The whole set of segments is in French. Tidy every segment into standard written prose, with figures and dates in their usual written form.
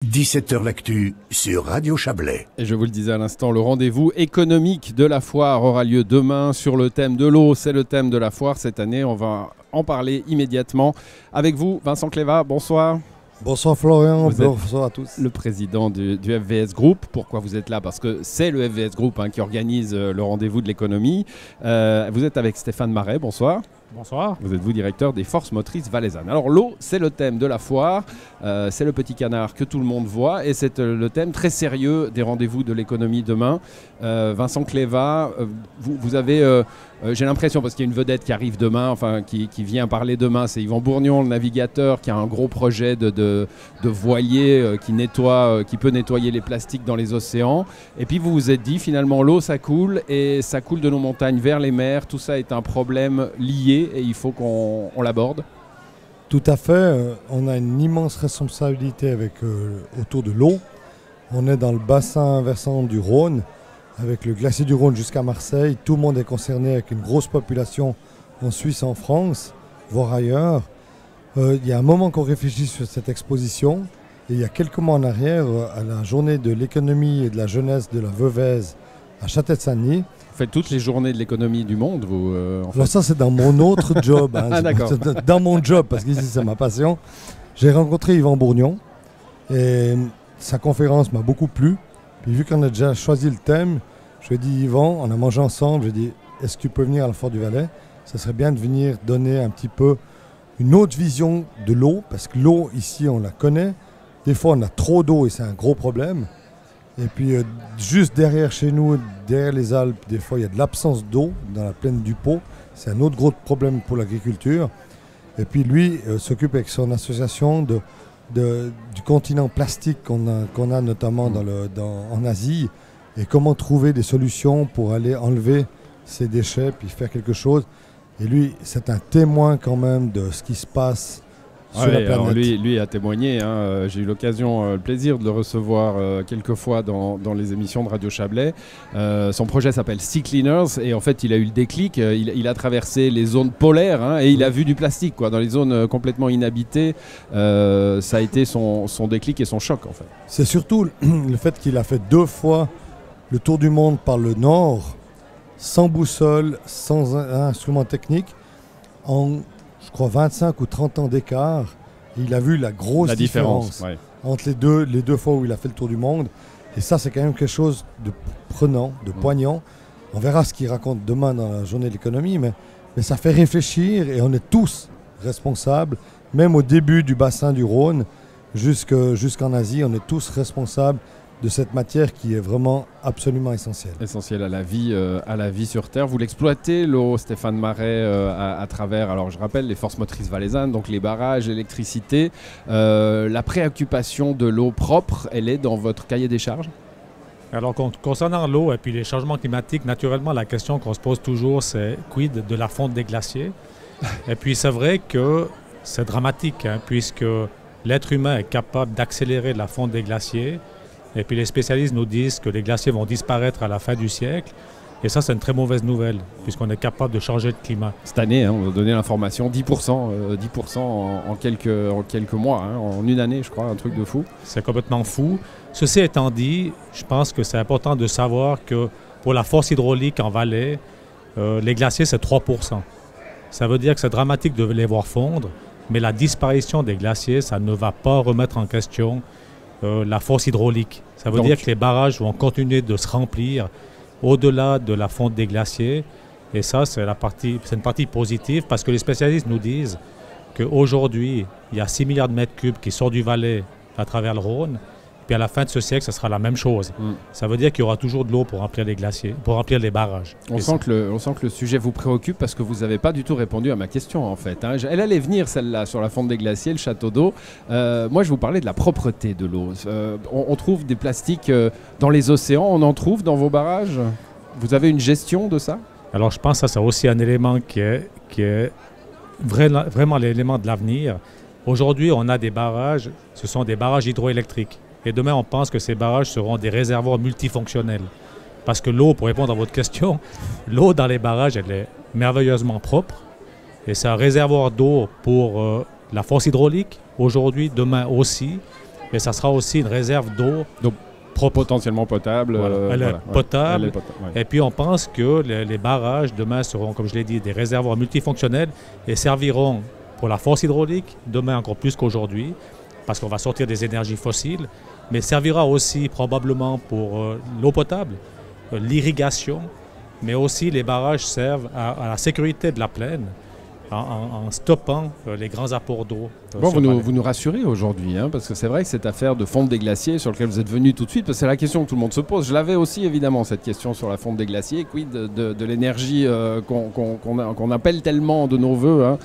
17h l'actu sur Radio Chablais. Et je vous le disais à l'instant, le rendez-vous économique de la foire aura lieu demain sur le thème de l'eau. C'est le thème de la foire cette année. On va en parler immédiatement avec vous, Vincent Cléva. Bonsoir. Bonsoir Florian, bonsoir à tous. Le président du FVS Group. Pourquoi vous êtes là? Parce que c'est le FVS Group qui organise le rendez-vous de l'économie. Vous êtes avec Stéphane Marais, bonsoir. Bonsoir. Vous êtes directeur des forces motrices valaisannes. Alors l'eau, c'est le thème de la foire, c'est le petit canard que tout le monde voit et c'est le thème très sérieux des rendez-vous de l'économie demain. Vincent Cléva, vous avez, j'ai l'impression, parce qu'il y a une vedette qui arrive demain, enfin qui vient parler demain, c'est Yvan Bourgnon, le navigateur, qui a un gros projet de voilier qui peut nettoyer les plastiques dans les océans. Et puis vous vous êtes dit, finalement, l'eau, ça coule et ça coule de nos montagnes vers les mers. Tout ça est un problème lié et il faut qu'on l'aborde. Tout à fait. On a une immense responsabilité autour de l'eau. On est dans le bassin versant du Rhône, avec le glacier du Rhône jusqu'à Marseille. Tout le monde est concerné, avec une grosse population en Suisse, en France, voire ailleurs. Il y a un moment qu'on réfléchit sur cette exposition. Et il y a quelques mois en arrière, à la journée de l'économie et de la jeunesse de la Veuvez à Châtel-Saint-Denis. Vous faites toutes les journées de l'économie du monde, vous en fait. Alors ça, c'est dans mon autre job. Ah, d'accord. Dans mon job, parce qu'ici, c'est ma passion. J'ai rencontré Yvan Bourgnon et sa conférence m'a beaucoup plu. Puis vu qu'on a déjà choisi le thème, je lui ai dit, Yvan, on a mangé ensemble, j'ai dit, est-ce que tu peux venir à la Foire du Valais? Ça serait bien de venir donner un petit peu une autre vision de l'eau, parce que l'eau, ici, on la connaît. Des fois, on a trop d'eau et c'est un gros problème. Et puis, juste derrière chez nous, derrière les Alpes, des fois, il y a de l'absence d'eau dans la plaine du Pô. C'est un autre gros problème pour l'agriculture. Et puis, lui s'occupe avec son association du continent plastique qu'on a notamment en Asie. Et comment trouver des solutions pour aller enlever ces déchets, puis faire quelque chose. Et lui, c'est un témoin quand même de ce qui se passe sur la planète. Alors lui a témoigné, j'ai eu l'occasion, le plaisir de le recevoir quelques fois dans les émissions de Radio Chablais. Son projet s'appelle Sea Cleaners et en fait il a eu le déclic, il a traversé les zones polaires et il a vu du plastique dans les zones complètement inhabitées. Ça a été son déclic et son choc en fait. C'est surtout le fait qu'il a fait 2 fois le tour du monde par le nord, sans boussole, sans instrument technique, en je crois 25 ou 30 ans d'écart. Il a vu la grosse différence entre les deux fois où il a fait le tour du monde. Et ça, c'est quand même quelque chose de prenant, de poignant. On verra ce qu'il raconte demain dans la journée de l'économie, mais ça fait réfléchir et on est tous responsables, même au début du bassin du Rhône jusqu'en Asie, on est tous responsables de cette matière qui est vraiment absolument essentielle. Essentielle à la vie sur Terre. Vous l'exploitez, l'eau, Stéphane Marais, à travers, alors je rappelle, les forces motrices valaisannes, donc les barrages, l'électricité. La préoccupation de l'eau propre, elle est dans votre cahier des charges? Alors concernant l'eau et puis les changements climatiques, naturellement la question qu'on se pose toujours c'est quid de la fonte des glaciers? Et puis c'est vrai que c'est dramatique puisque l'être humain est capable d'accélérer la fonte des glaciers. Et puis les spécialistes nous disent que les glaciers vont disparaître à la fin du siècle. Et ça, c'est une très mauvaise nouvelle, puisqu'on est capable de changer de climat. Cette année, on va donner l'information, 10% en quelques mois, en une année, je crois, un truc de fou. C'est complètement fou. Ceci étant dit, je pense que c'est important de savoir que pour la force hydraulique en Valais, les glaciers, c'est 3%. Ça veut dire que c'est dramatique de les voir fondre, mais la disparition des glaciers, ça ne va pas remettre en question la force hydraulique. Ça veut dire que les barrages vont continuer de se remplir au-delà de la fonte des glaciers. Et ça, c'est une partie positive parce que les spécialistes nous disent qu'aujourd'hui, il y a 6 milliards de mètres cubes qui sortent du Valais à travers le Rhône. Puis à la fin de ce siècle, ce sera la même chose. Ça veut dire qu'il y aura toujours de l'eau pour remplir les glaciers, pour remplir les barrages. On sent que le sujet vous préoccupe parce que vous n'avez pas du tout répondu à ma question en fait. Elle allait venir celle-là sur la fonte des glaciers, le château d'eau. Moi je vous parlais de la propreté de l'eau. On trouve des plastiques dans les océans, on en trouve dans vos barrages? Vous avez une gestion de ça? Alors je pense que ça c'est aussi un élément qui est vraiment l'élément de l'avenir. Aujourd'hui on a des barrages, ce sont des barrages hydroélectriques. Et demain, on pense que ces barrages seront des réservoirs multifonctionnels. Parce que l'eau, pour répondre à votre question, l'eau dans les barrages, elle est merveilleusement propre. Et c'est un réservoir d'eau pour la force hydraulique, aujourd'hui, demain aussi. mais ça sera aussi une réserve d'eau Donc, potentiellement potable. Voilà. Elle est potable. Elle est potable, ouais. Et puis on pense que les barrages demain seront, comme je l'ai dit, des réservoirs multifonctionnels et serviront pour la force hydraulique, demain encore plus qu'aujourd'hui, parce qu'on va sortir des énergies fossiles, mais servira aussi probablement pour l'eau potable, l'irrigation, mais aussi les barrages servent à la sécurité de la plaine en stoppant les grands apports d'eau. Bon, vous nous rassurez aujourd'hui, hein, parce que c'est vrai que cette affaire de fonte des glaciers sur laquelle vous êtes venu tout de suite, parce que c'est la question que tout le monde se pose. Je l'avais aussi évidemment, cette question sur la fonte des glaciers, quid de l'énergie qu'on appelle tellement de nos voeux. Hein.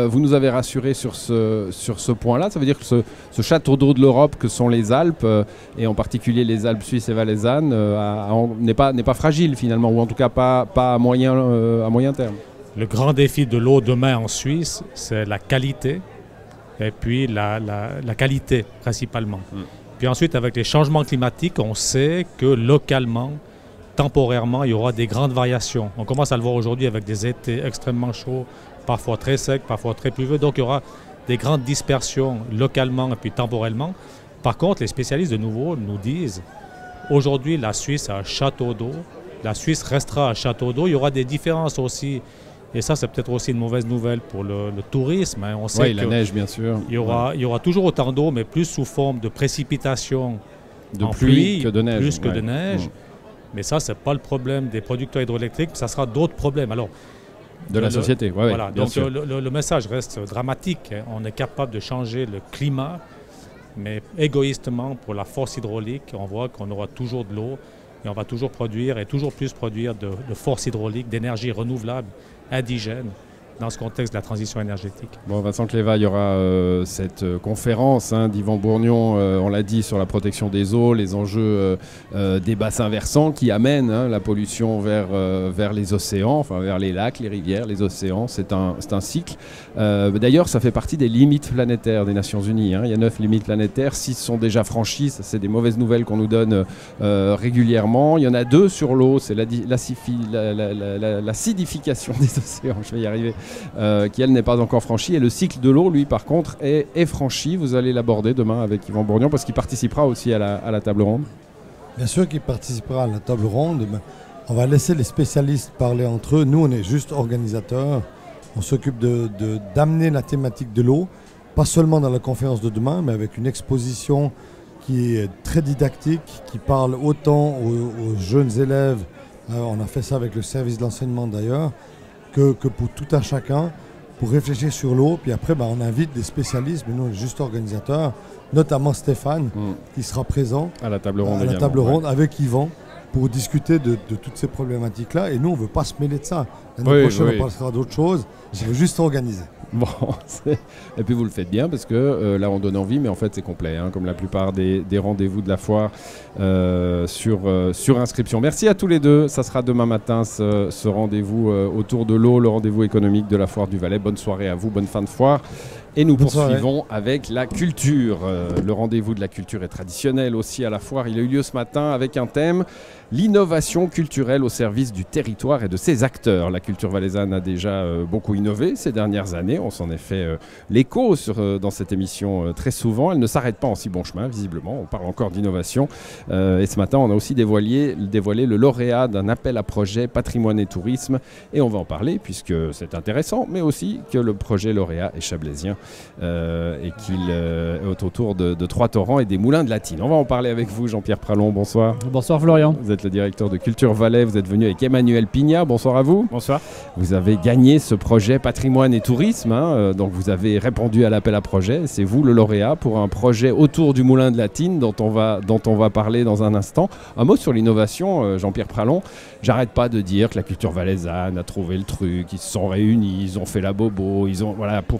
Vous nous avez rassuré sur ce point-là. Ça veut dire que ce château d'eau de l'Europe que sont les Alpes, et en particulier les Alpes suisses et valaisannes, n'est pas fragile finalement, ou en tout cas pas à moyen terme. Le grand défi de l'eau demain en Suisse, c'est la qualité, et puis la qualité principalement. Puis ensuite, avec les changements climatiques, on sait que localement, temporairement, il y aura des grandes variations. On commence à le voir aujourd'hui avec des étés extrêmement chauds, parfois très secs, parfois très pluvieux. Donc il y aura des grandes dispersions localement et puis temporellement. Par contre, les spécialistes de nouveau nous disent, aujourd'hui, la Suisse a un château d'eau. La Suisse restera un château d'eau. Il y aura des différences aussi. Et ça, c'est peut-être aussi une mauvaise nouvelle pour le tourisme. Hein. On sait la neige, bien sûr. Il y aura toujours autant d'eau, mais plus sous forme de précipitation, de pluie que de neige. Plus que de neige. Mais ça, ce n'est pas le problème des producteurs hydroélectriques, ça sera d'autres problèmes. Alors, de la société, voilà. Bien donc sûr. Le message reste dramatique. Hein. On est capable de changer le climat, mais égoïstement, pour la force hydraulique, on voit qu'on aura toujours de l'eau et on va toujours produire et toujours plus produire de force hydraulique, d'énergie renouvelable, indigène, dans ce contexte de la transition énergétique. Bon, Vincent Cléva, il y aura cette conférence d'Yvan Bourgnon, on l'a dit, sur la protection des eaux, les enjeux des bassins versants qui amènent la pollution vers les océans, enfin vers les lacs, les rivières, les océans. C'est un cycle. D'ailleurs, ça fait partie des limites planétaires des Nations Unies. Il y a 9 limites planétaires, 6 sont déjà franchies. Ça, c'est des mauvaises nouvelles qu'on nous donne régulièrement. Il y en a 2 sur l'eau, c'est l'acidification des océans, je vais y arriver. Qui elle n'est pas encore franchie, et le cycle de l'eau lui par contre est franchi. Vous allez l'aborder demain avec Yvan Bourgnon parce qu'il participera aussi à la table ronde. Bien sûr qu'il participera à la table ronde, mais on va laisser les spécialistes parler entre eux. Nous on est juste organisateurs, on s'occupe d'amener la thématique de l'eau, pas seulement dans la conférence de demain, mais avec une exposition qui est très didactique, qui parle autant aux jeunes élèves, on a fait ça avec le service de l'enseignement d'ailleurs, que pour tout un chacun, pour réfléchir sur l'eau. Puis après, on invite des spécialistes, mais nous, on est juste organisateurs, notamment Stéphane, qui sera présent à la table ronde, avec Yvan, pour discuter de toutes ces problématiques-là. Et nous, on ne veut pas se mêler de ça. L'année prochaine, on passera à d'autres choses. Je veux juste organiser. Bon, et puis vous le faites bien parce que là on donne envie, mais en fait c'est complet, comme la plupart des rendez-vous de la foire sur inscription. Merci à tous les deux, ça sera demain matin ce rendez-vous autour de l'eau, le rendez-vous économique de la foire du Valais. Bonne soirée à vous, bonne fin de foire. Et nous poursuivons avec la culture. Le rendez-vous de la culture est traditionnel aussi à la foire. Il a eu lieu ce matin avec un thème, l'innovation culturelle au service du territoire et de ses acteurs. La culture valaisanne a déjà beaucoup innové ces dernières années. On s'en est fait l'écho dans cette émission très souvent. Elle ne s'arrête pas en si bon chemin, visiblement. On parle encore d'innovation. Et ce matin, on a aussi dévoilé le lauréat d'un appel à projet patrimoine et tourisme. Et on va en parler puisque c'est intéressant, mais aussi que le projet lauréat est chablaisien. Et qu'il est autour de Trois-Torrents et des Moulins de Latine. On va en parler avec vous, Jean-Pierre Pralon. Bonsoir. Bonsoir Florian. Vous êtes le directeur de Culture Valais. Vous êtes venu avec Emmanuel Pignat. Bonsoir à vous. Bonsoir. Vous avez gagné ce projet patrimoine et tourisme. Donc vous avez répondu à l'appel à projet. C'est vous le lauréat pour un projet autour du Moulin de Latine dont on va parler dans un instant. Un mot sur l'innovation, Jean-Pierre Pralon. J'arrête pas de dire que la culture valaisanne a trouvé le truc. Ils se sont réunis, ils ont fait la bobo.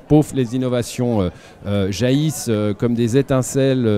Pour les innovations jaillissent comme des étincelles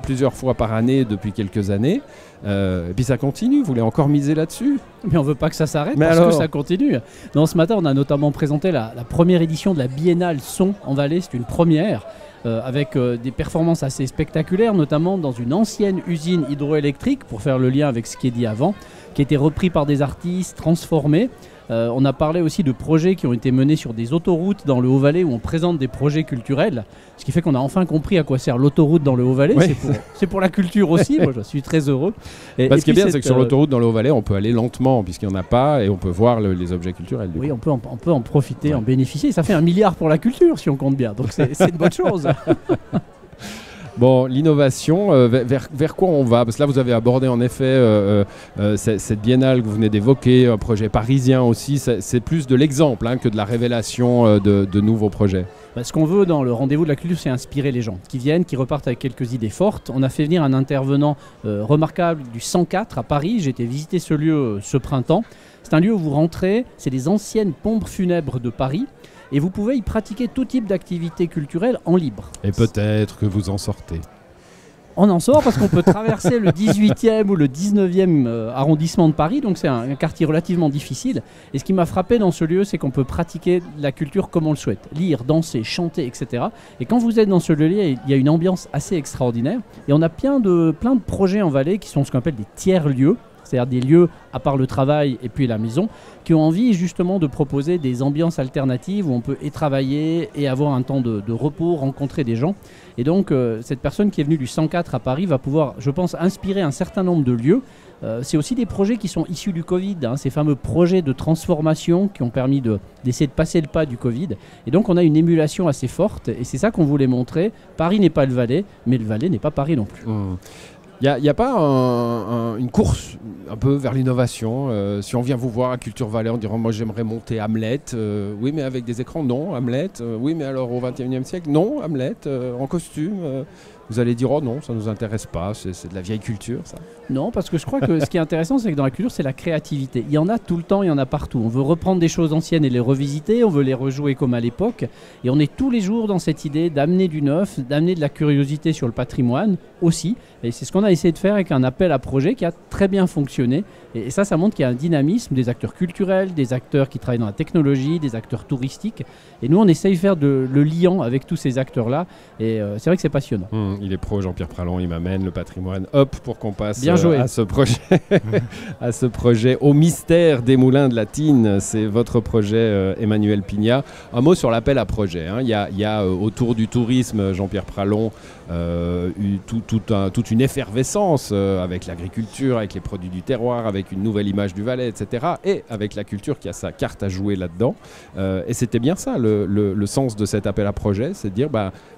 plusieurs fois par année depuis quelques années. Et puis ça continue, vous voulez encore miser là-dessus? Mais on ne veut pas que ça s'arrête que ça continue. Non, ce matin, on a notamment présenté la première édition de la Biennale Son en Valais. C'est une première. Avec des performances assez spectaculaires, notamment dans une ancienne usine hydroélectrique, pour faire le lien avec ce qui est dit avant, qui a été repris par des artistes, transformé. On a parlé aussi de projets qui ont été menés sur des autoroutes dans le Haut-Valais où on présente des projets culturels, ce qui fait qu'on a enfin compris à quoi sert l'autoroute dans le Haut-Valais. Oui. C'est pour la culture aussi, moi je suis très heureux. Ce qui est bien, c'est que sur l'autoroute dans le Haut-Valais, on peut aller lentement puisqu'il n'y en a pas et on peut voir les objets culturels. Oui, on peut en profiter, en bénéficier. Ça fait 1 milliard pour la culture si on compte bien, donc c'est une bonne chose. Bon, l'innovation, vers quoi on va? Parce que là, vous avez abordé en effet cette biennale que vous venez d'évoquer, un projet parisien aussi. C'est plus de l'exemple que de la révélation de nouveaux projets. Ce qu'on veut dans le rendez-vous de la culture, c'est inspirer les gens qui viennent, qui repartent avec quelques idées fortes. On a fait venir un intervenant remarquable du 104 à Paris. J'ai été visiter ce lieu ce printemps. C'est un lieu où vous rentrez, c'est les anciennes pompes funèbres de Paris. Et vous pouvez y pratiquer tout type d'activités culturelles en libre. Et peut-être que vous en sortez. On en sort parce qu'on peut traverser le 18e ou le 19e arrondissement de Paris, donc c'est un quartier relativement difficile. Et ce qui m'a frappé dans ce lieu, c'est qu'on peut pratiquer la culture comme on le souhaite. Lire, danser, chanter, etc. Et quand vous êtes dans ce lieu, il y a une ambiance assez extraordinaire. Et on a plein de projets en Valais qui sont ce qu'on appelle des tiers-lieux. C'est-à-dire des lieux, à part le travail et puis la maison, qui ont envie justement de proposer des ambiances alternatives où on peut y travailler et avoir un temps de repos, rencontrer des gens. Et donc, cette personne qui est venue du 104 à Paris va pouvoir, je pense, inspirer un certain nombre de lieux. C'est aussi des projets qui sont issus du Covid, ces fameux projets de transformation qui ont permis d'essayer de passer le pas du Covid. Et donc, on a une émulation assez forte et c'est ça qu'on voulait montrer. Paris n'est pas le Valais, mais le Valais n'est pas Paris non plus. Il n'y a pas une course un peu vers l'innovation si on vient vous voir à Culture Valais en disant moi j'aimerais monter Hamlet, oui mais avec des écrans, non. Hamlet, oui mais alors au XXIe siècle, non. Hamlet, en costume, vous allez dire oh non, ça ne nous intéresse pas, c'est de la vieille culture ça. Non, parce que je crois que ce qui est intéressant, c'est que dans la culture, c'est la créativité. Il y en a tout le temps, il y en a partout. On veut reprendre des choses anciennes et les revisiter, on veut les rejouer comme à l'époque. Et on est tous les jours dans cette idée d'amener du neuf, d'amener de la curiosité sur le patrimoine aussi. Et c'est ce qu'on a essayé de faire avec un appel à projet qui a très bien fonctionné. Et ça montre qu'il y a un dynamisme des acteurs culturels, des acteurs qui travaillent dans la technologie, des acteurs touristiques. Et nous, on essaye de faire le liant avec tous ces acteurs-là. Et c'est vrai que c'est passionnant. Il est pro, Jean-Pierre Pralon, il m'amène le patrimoine. Hop, pour qu'on passe à ce projet au mystère des moulins de la Tine. C'est votre projet, Emmanuel Pignat. Un mot sur l'appel à projet. Il y a autour du tourisme, Jean-Pierre Pralon, toute une effervescence avec l'agriculture, avec les produits du terroir, avec une nouvelle image du Valais, etc. Et avec la culture qui a sa carte à jouer là-dedans. Et c'était bien ça, le sens de cet appel à projet, c'est de dire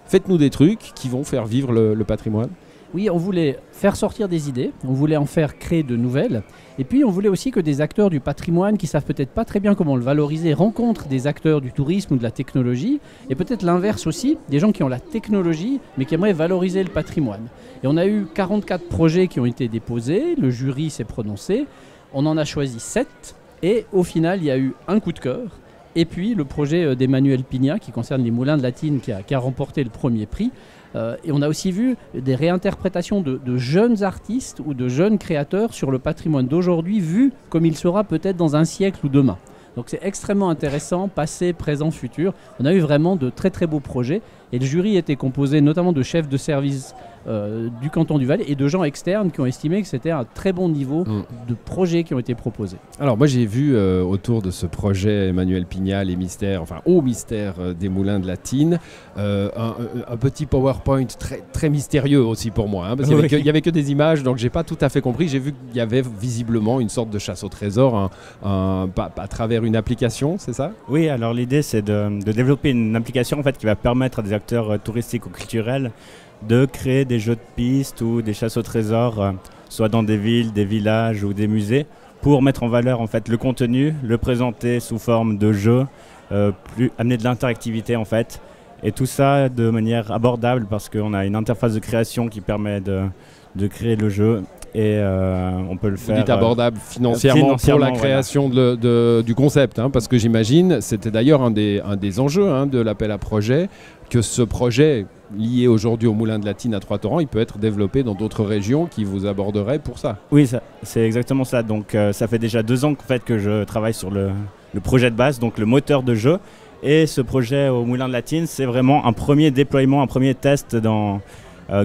faites-nous des trucs qui vont faire vivre le patrimoine. Oui, on voulait faire sortir des idées, on voulait en faire créer de nouvelles, et puis on voulait aussi que des acteurs du patrimoine qui savent peut-être pas très bien comment le valoriser rencontrent des acteurs du tourisme ou de la technologie, et peut-être l'inverse aussi, des gens qui ont la technologie mais qui aimeraient valoriser le patrimoine. Et on a eu 44 projets qui ont été déposés, le jury s'est prononcé, on en a choisi 7, et au final il y a eu un coup de cœur. Et puis le projet d'Emmanuel Pignat qui concerne les moulins de la Tine qui a remporté le premier prix. Et on a aussi vu des réinterprétations de jeunes artistes ou de jeunes créateurs sur le patrimoine d'aujourd'hui vu comme il sera peut-être dans un siècle ou demain. Donc c'est extrêmement intéressant, passé, présent, futur. On a eu vraiment de très très beaux projets et le jury était composé notamment de chefs de service du canton du Valais et de gens externes qui ont estimé que c'était un très bon niveau de projets qui ont été proposés. Alors moi j'ai vu autour de ce projet Emmanuel Pignat, les mystères, enfin au mystère des moulins de la Tine, un petit PowerPoint très, très mystérieux aussi pour moi, parce qu'il n'y avait que des images, donc j'ai pas tout à fait compris. J'ai vu qu'il y avait visiblement une sorte de chasse au trésor à travers une application, c'est ça? Oui, alors l'idée c'est de développer une application en fait, qui va permettre à des acteurs touristiques ou culturels de créer des jeux de pistes ou des chasses au trésor, soit dans des villes, des villages ou des musées, pour mettre en valeur en fait, le contenu, le présenter sous forme de jeu, amener de l'interactivité en fait, et tout ça de manière abordable parce qu'on a une interface de création qui permet de créer le jeu. Et on peut le faire. Vous dites abordable financièrement pour la création du concept, parce que j'imagine, c'était d'ailleurs un des enjeux de l'appel à projet, que ce projet lié aujourd'hui au Moulin de la Tine à Trois-Torrents, il peut être développé dans d'autres régions qui vous aborderaient pour ça. Oui, c'est exactement ça. Donc ça fait déjà 2 ans que je travaille sur le projet de base, donc le moteur de jeu. Et ce projet au Moulin de la Tine, c'est vraiment un premier déploiement, un premier test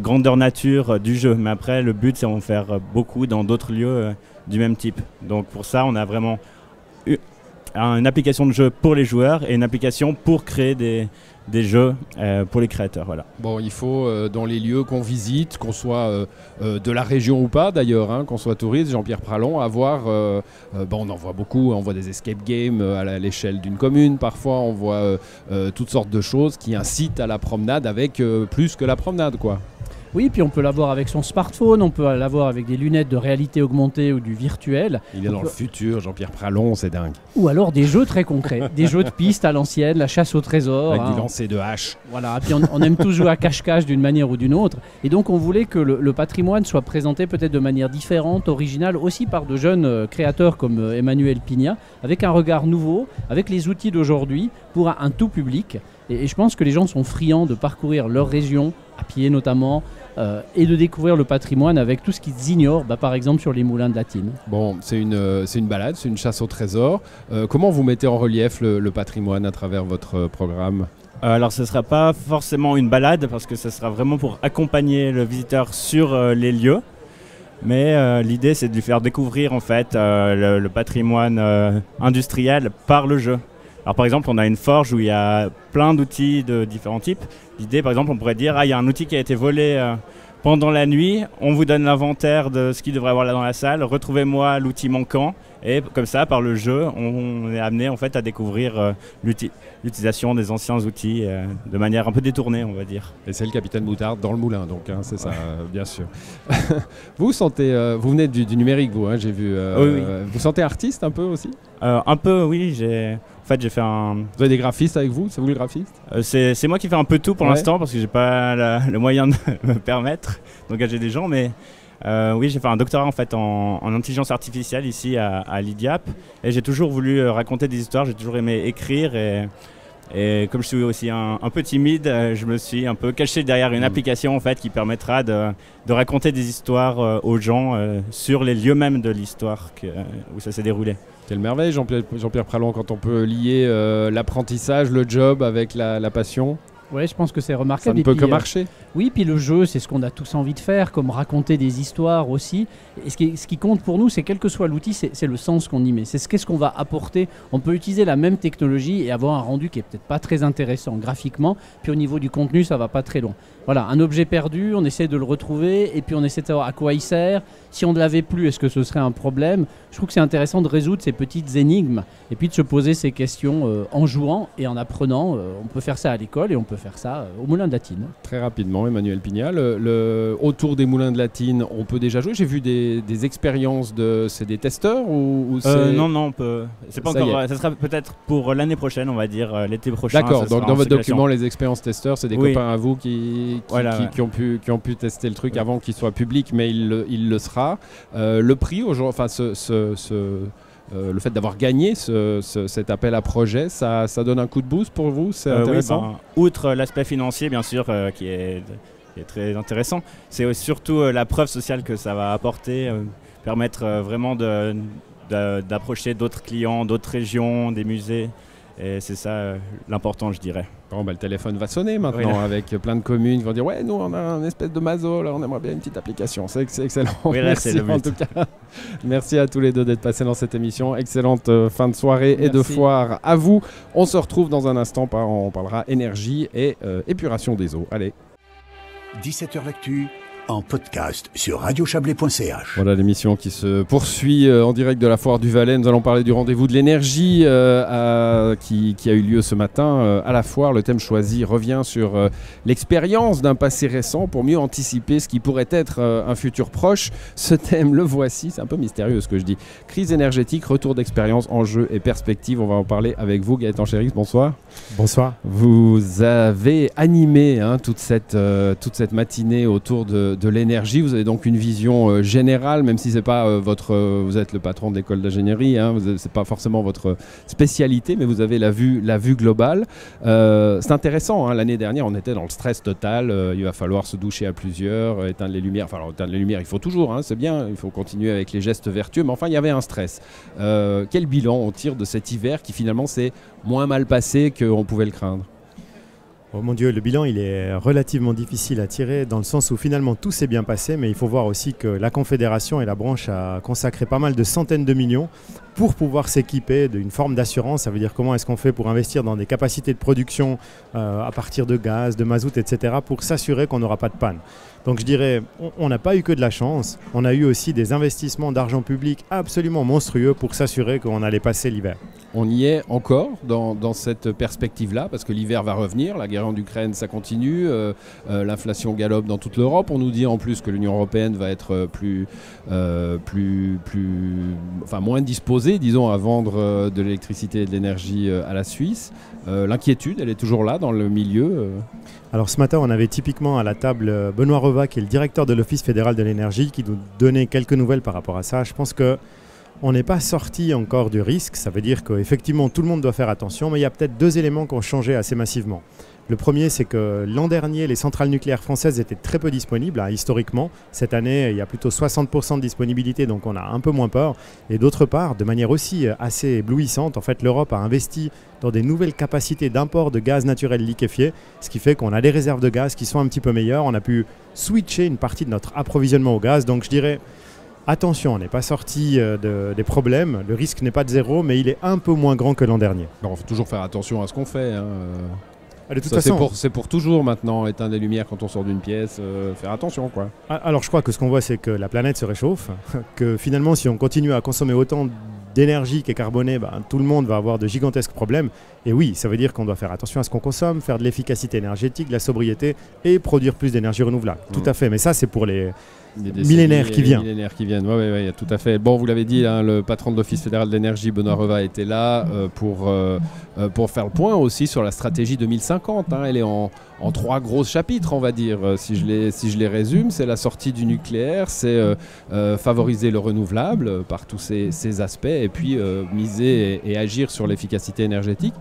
grandeur nature du jeu. Mais après, le but, c'est d'en faire beaucoup dans d'autres lieux du même type. Donc pour ça, on a vraiment une application de jeu pour les joueurs et une application pour créer des jeux pour les créateurs. Voilà. Bon, il faut dans les lieux qu'on visite, qu'on soit de la région ou pas d'ailleurs, hein, qu'on soit touriste, Jean-Pierre Pralon, avoir, on en voit beaucoup, on voit des escape games à l'échelle d'une commune, parfois on voit toutes sortes de choses qui incitent à la promenade avec plus que la promenade, quoi. Oui, puis on peut l'avoir avec son smartphone, on peut l'avoir avec des lunettes de réalité augmentée ou du virtuel. Il est dans le futur, Jean-Pierre Pralon, c'est dingue. Ou alors des jeux très concrets, des jeux de piste à l'ancienne, la chasse au trésor. Avec du lancer de hache. Voilà, et puis on aime tous jouer à cache-cache d'une manière ou d'une autre. Et donc on voulait que le patrimoine soit présenté peut-être de manière différente, originale, aussi par de jeunes créateurs comme Emmanuel Pigna, avec un regard nouveau, avec les outils d'aujourd'hui pour un tout public. Et je pense que les gens sont friands de parcourir leur région, à pied notamment, et de découvrir le patrimoine avec tout ce qu'ils ignorent, par exemple sur les moulins de Latine. Bon, c'est une balade, c'est une chasse au trésor. Comment vous mettez en relief le patrimoine à travers votre programme ? Alors ce ne sera pas forcément une balade parce que ce sera vraiment pour accompagner le visiteur sur les lieux. Mais l'idée c'est de lui faire découvrir en fait le patrimoine industriel par le jeu. Alors par exemple, on a une forge où il y a plein d'outils de différents types. L'idée, par exemple, on pourrait dire, il y a un outil qui a été volé pendant la nuit, on vous donne l'inventaire de ce qu'il devrait avoir là dans la salle, retrouvez-moi l'outil manquant. Et comme ça, par le jeu, on est amené en fait à découvrir l'utilisation des anciens outils de manière un peu détournée, on va dire. Et c'est le capitaine Moutarde dans le moulin, donc hein, c'est ça, bien sûr. Vous vous venez du numérique, vous, hein, j'ai vu. Oui. Vous sentez artiste un peu aussi ? Un peu, oui. J'ai fait un... Vous avez des graphistes avec vous ? C'est vous le graphiste ? C'est moi qui fais un peu tout pour l'instant parce que j'ai pas le moyen de me permettre d'engager des gens, mais oui, j'ai fait un doctorat en fait en intelligence artificielle ici à l'IDIAP et j'ai toujours voulu raconter des histoires, j'ai toujours aimé écrire et comme je suis aussi un peu timide, je me suis un peu caché derrière une application en fait qui permettra de raconter des histoires aux gens sur les lieux même de l'histoire où ça s'est déroulé. Quelle merveille, Jean-Pierre Pralon, quand on peut lier l'apprentissage, le job avec la passion. Oui, je pense que c'est remarquable. Ça ne peut que marcher. Oui, puis le jeu, c'est ce qu'on a tous envie de faire, comme raconter des histoires aussi. Et ce qui compte pour nous, c'est quel que soit l'outil, c'est le sens qu'on y met. C'est qu'est-ce qu'on va apporter. On peut utiliser la même technologie et avoir un rendu qui est peut-être pas très intéressant graphiquement, puis au niveau du contenu, ça va pas très loin. Voilà, un objet perdu, on essaie de le retrouver et puis on essaie de savoir à quoi il sert. Si on ne l'avait plus, est-ce que ce serait un problème ? Je trouve que c'est intéressant de résoudre ces petites énigmes et puis de se poser ces questions en jouant et en apprenant. On peut faire ça à l'école et on peut faire ça au Moulin de Latine. Très rapidement, Emmanuel Pignal, autour des Moulins de Latine, on peut déjà jouer. J'ai vu des expériences c'est des testeurs ou Non, on peut. C'est pas encore. Ça sera peut-être pour l'année prochaine, on va dire l'été prochain. D'accord. Donc dans votre document, les expériences testeurs, c'est des copains à vous qui ont pu tester le truc avant qu'il soit public, mais il le sera. Le prix aujourd'hui, enfin le fait d'avoir gagné cet appel à projet, ça donne un coup de boost pour vous, c'est intéressant. Oui, outre l'aspect financier, bien sûr, qui est très intéressant, c'est surtout la preuve sociale que ça va apporter, permettre vraiment d'approcher d'autres clients, d'autres régions, des musées. Et c'est ça l'important, je dirais. Bon, le téléphone va sonner maintenant avec plein de communes qui vont dire « Ouais, nous, on a un espèce de mazo, là, on aimerait bien une petite application. » C'est excellent. Oui, là, merci c'est le but. En tout cas. Merci à tous les deux d'être passés dans cette émission. Excellente fin de soirée et de foire à vous. On se retrouve dans un instant. On parlera énergie et épuration des eaux. Allez. 17h L'actu en podcast sur radiochablais.ch. Voilà l'émission qui se poursuit en direct de la foire du Valais. Nous allons parler du rendez-vous de l'énergie qui a eu lieu ce matin à la foire. Le thème choisi revient sur l'expérience d'un passé récent pour mieux anticiper ce qui pourrait être un futur proche. Ce thème, le voici, c'est un peu mystérieux ce que je dis. Crise énergétique, retour d'expérience, enjeux et perspectives. On va en parler avec vous, Gaëtan Chérix. Bonsoir. Bonsoir. Vous avez animé toute cette matinée autour de l'énergie. Vous avez donc une vision générale, même si c'est pas vous êtes le patron de l'école d'ingénierie, c'est pas forcément votre spécialité, mais vous avez la vue globale. C'est intéressant, l'année dernière, on était dans le stress total. Il va falloir se doucher à plusieurs, éteindre les lumières. Enfin, éteindre les lumières, il faut toujours, c'est bien. Il faut continuer avec les gestes vertueux, mais enfin, il y avait un stress. Quel bilan on tire de cet hiver qui finalement s'est moins mal passé qu'on pouvait le craindre ? Oh mon Dieu, le bilan il est relativement difficile à tirer dans le sens où finalement tout s'est bien passé, mais il faut voir aussi que la Confédération et la branche a consacré pas mal de centaines de millions pour pouvoir s'équiper d'une forme d'assurance. Ça veut dire comment est-ce qu'on fait pour investir dans des capacités de production à partir de gaz, de mazout, etc. pour s'assurer qu'on n'aura pas de panne. Donc je dirais, on n'a pas eu que de la chance, on a eu aussi des investissements d'argent public absolument monstrueux pour s'assurer qu'on allait passer l'hiver. On y est encore dans cette perspective-là, parce que l'hiver va revenir, la guerre en Ukraine ça continue, l'inflation galope dans toute l'Europe. On nous dit en plus que l'Union européenne va être moins disposée, disons, à vendre de l'électricité et de l'énergie à la Suisse. L'inquiétude, elle est toujours là dans le milieu. Alors ce matin, on avait typiquement à la table Benoît Reva, qui est le directeur de l'Office fédéral de l'énergie, qui nous donnait quelques nouvelles par rapport à ça. Je pense qu'on n'est pas sorti encore du risque. Ça veut dire qu'effectivement, tout le monde doit faire attention, mais il y a peut-être 2 éléments qui ont changé assez massivement. Le premier, c'est que l'an dernier, les centrales nucléaires françaises étaient très peu disponibles, historiquement. Cette année, il y a plutôt 60% de disponibilité, donc on a un peu moins peur. Et d'autre part, de manière aussi assez éblouissante, en fait, l'Europe a investi dans des nouvelles capacités d'import de gaz naturel liquéfié, ce qui fait qu'on a des réserves de gaz qui sont un petit peu meilleures. On a pu switcher une partie de notre approvisionnement au gaz. Donc je dirais, attention, on n'est pas sorti des problèmes. Le risque n'est pas de zéro, mais il est un peu moins grand que l'an dernier. Il faut toujours faire attention à ce qu'on fait. De toute façon, c'est pour toujours maintenant, éteindre les lumières quand on sort d'une pièce, faire attention quoi. Alors je crois que ce qu'on voit, c'est que la planète se réchauffe, que finalement si on continue à consommer autant d'énergie qui est carbonée, tout le monde va avoir de gigantesques problèmes. Et oui, ça veut dire qu'on doit faire attention à ce qu'on consomme, faire de l'efficacité énergétique, de la sobriété et produire plus d'énergie renouvelable. Tout à fait, mais ça c'est pour les millénaires qui viennent. Oui, tout à fait. Bon, vous l'avez dit, le patron de l'Office fédéral de l'énergie, Benoît Reva, était là pour faire le point aussi sur la stratégie 2050. Elle est en 3 gros chapitres, on va dire. Si je les résume, c'est la sortie du nucléaire, c'est favoriser le renouvelable par tous ces aspects, et puis miser et agir sur l'efficacité énergétique.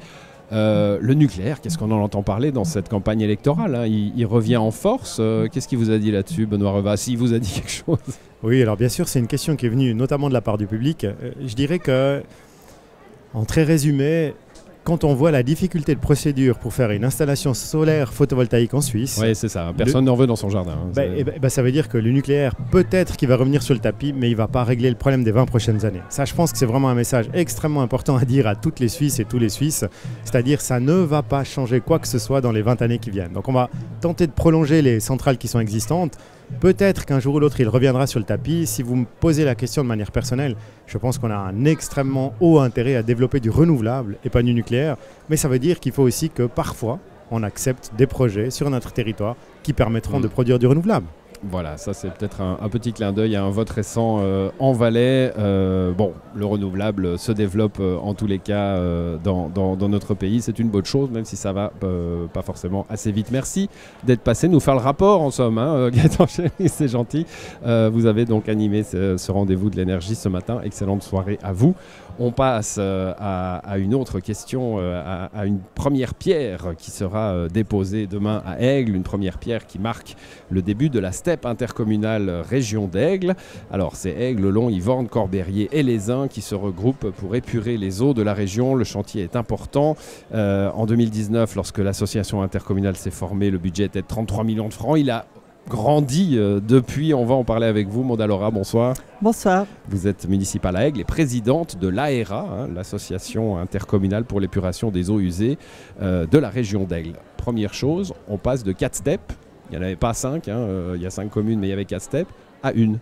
Le nucléaire, qu'est-ce qu'on en entend parler dans cette campagne électorale, il revient en force. Qu'est-ce qu'il vous a dit là-dessus, Benoît Reva, s'il vous a dit quelque chose? Oui, alors bien sûr, c'est une question qui est venue notamment de la part du public. Je dirais que, en très résumé, quand on voit la difficulté de procédure pour faire une installation solaire photovoltaïque en Suisse... Oui, c'est ça. Personne n'en veut dans son jardin. Ça veut dire que le nucléaire, peut-être qu'il va revenir sur le tapis, mais il ne va pas régler le problème des 20 prochaines années. Ça, je pense que c'est vraiment un message extrêmement important à dire à toutes les Suisses et tous les Suisses. C'est-à-dire ça ne va pas changer quoi que ce soit dans les 20 années qui viennent. Donc on va tenter de prolonger les centrales qui sont existantes. Peut-être qu'un jour ou l'autre, il reviendra sur le tapis. Si vous me posez la question de manière personnelle, je pense qu'on a un extrêmement haut intérêt à développer du renouvelable et pas du nucléaire. Mais ça veut dire qu'il faut aussi que parfois, on accepte des projets sur notre territoire qui permettront de produire du renouvelable. Voilà, ça c'est peut-être un petit clin d'œil à un vote récent en Valais. Le renouvelable se développe en tous les cas dans notre pays. C'est une bonne chose, même si ça va pas forcément assez vite. Merci d'être passé nous faire le rapport en somme. Gaëtan Chéry, c'est gentil. Vous avez donc animé ce rendez-vous de l'énergie ce matin. Excellente soirée à vous. On passe à une autre question, à une première pierre qui sera déposée demain à Aigle, une première pierre qui marque le début de la STEP intercommunale région d'Aigle. Alors c'est Aigle, Long, Yvorne, Corbérier et Les Uns qui se regroupent pour épurer les eaux de la région. Le chantier est important. En 2019, lorsque l'association intercommunale s'est formée, le budget était de 33 millions de francs. Il a grandi depuis. On va en parler avec vous. Monda Laura, bonsoir. Bonsoir. Vous êtes municipale à Aigle et présidente de l'AERA, l'association intercommunale pour l'épuration des eaux usées de la région d'Aigle. Première chose, on passe de 4 steps, il n'y en avait pas 5, il y a 5 communes mais il y avait 4 steps, à 1.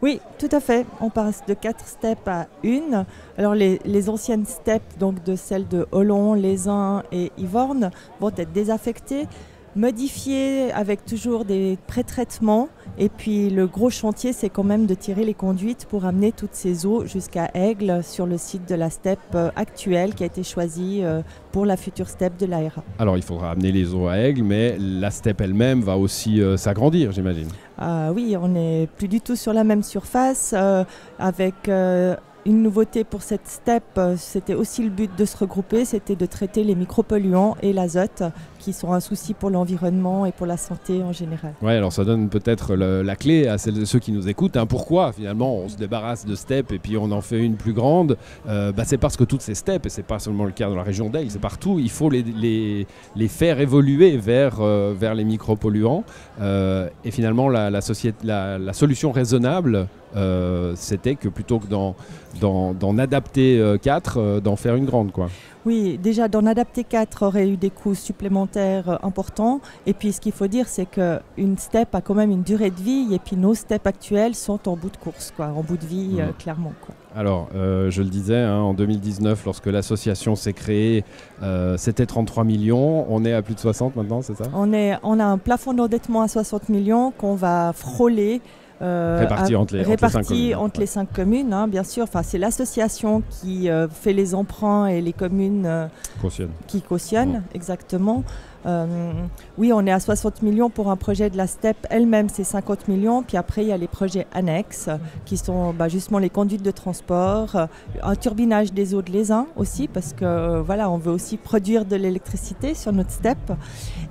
Oui, tout à fait. On passe de 4 steps à 1. Alors les anciennes steps, donc de celles de Olon, Les Uns et Yvorne, vont être désaffectées, modifiées avec toujours des pré-traitements. Et puis le gros chantier, c'est quand même de tirer les conduites pour amener toutes ces eaux jusqu'à Aigle sur le site de la STEP actuelle qui a été choisie pour la future STEP de l'AERA. Alors il faudra amener les eaux à Aigle, mais la STEP elle-même va aussi s'agrandir, j'imagine. Oui, on n'est plus du tout sur la même surface avec une nouveauté pour cette STEP, c'était aussi le but de se regrouper, c'était de traiter les micropolluants et l'azote qui sont un souci pour l'environnement et pour la santé en général. Ouais, alors ça donne peut-être la clé à ceux qui nous écoutent. Pourquoi finalement on se débarrasse de STEP et puis on en fait une plus grande? C'est parce que toutes ces STEP, et c'est pas seulement le cas dans la région d'Aigle, c'est partout, il faut les faire évoluer vers les micropolluants. Et finalement la solution raisonnable, c'était que plutôt que d'en adapter 4, d'en faire une grande, quoi. Oui, déjà d'en adapter 4 aurait eu des coûts supplémentaires importants. Et puis ce qu'il faut dire, c'est qu'une STEP a quand même une durée de vie. Et puis nos STEP actuelles sont en bout de course, quoi, en bout de vie, clairement, quoi. Alors, je le disais, en 2019, lorsque l'association s'est créée, c'était 33 millions. On est à plus de 60 maintenant, c'est ça? On a un plafond d'endettement à 60 millions qu'on va frôler. Répartis entre les 5 communes, hein, bien sûr. Enfin, c'est l'association qui fait les emprunts et les communes qui cautionnent, exactement. Oui, on est à 60 millions pour un projet de la STEP elle-même, c'est 50 millions. Puis après, il y a les projets annexes qui sont justement les conduites de transport, un turbinage des eaux de l'Aisin aussi, parce que voilà, on veut aussi produire de l'électricité sur notre STEP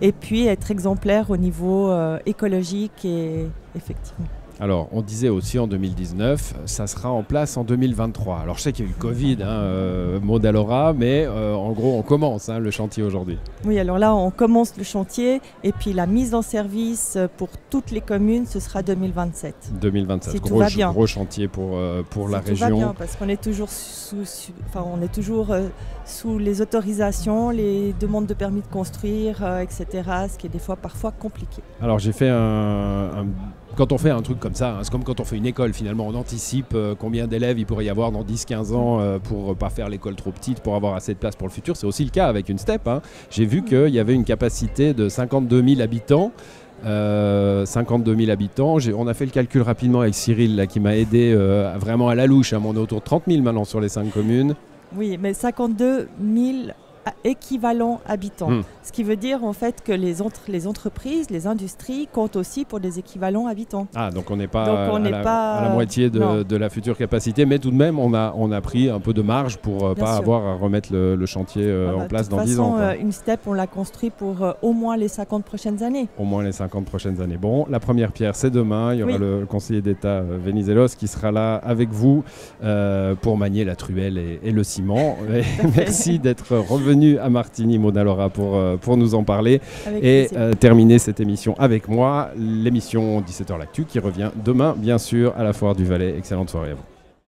et puis être exemplaire au niveau écologique et effectivement. Alors, on disait aussi en 2019, ça sera en place en 2023. Alors, je sais qu'il y a eu le Covid, Maud Allora, mais en gros, on commence le chantier aujourd'hui. Oui, alors là, on commence le chantier et puis la mise en service pour toutes les communes, ce sera 2027. 2027, si tout va bien. Gros chantier pour la région. Tout va bien, parce qu'on est toujours sous les autorisations, les demandes de permis de construire, etc., ce qui est des fois parfois compliqué. Alors, j'ai fait quand on fait un truc comme ça, c'est comme quand on fait une école finalement, on anticipe combien d'élèves il pourrait y avoir dans 10-15 ans pour pas faire l'école trop petite, pour avoir assez de place pour le futur. C'est aussi le cas avec une STEP. J'ai vu qu'il y avait une capacité de 52 000 habitants. 52 000 habitants. On a fait le calcul rapidement avec Cyril là, qui m'a aidé vraiment à la louche. On est autour de 30 000 maintenant sur les 5 communes. Oui, mais 52 000 équivalents habitants. Ce qui veut dire en fait que les entreprises, les industries comptent aussi pour des équivalents habitants. Ah, donc on n'est pas à la moitié de la future capacité, mais tout de même on a pris un peu de marge pour pas avoir à remettre le chantier en place dans 10 ans. De toute façon, une STEP, on l'a construit pour au moins les 50 prochaines années. Au moins les 50 prochaines années. Bon, la première pierre, c'est demain. Il y aura le conseiller d'État Venizelos qui sera là avec vous pour manier la truelle et le ciment. Merci d'être revenu à Martigny, Maud Allora, pour nous en parler et terminer cette émission avec moi. L'émission 17h L'Actu qui revient demain, bien sûr, à la Foire du Valais. Excellente soirée à vous.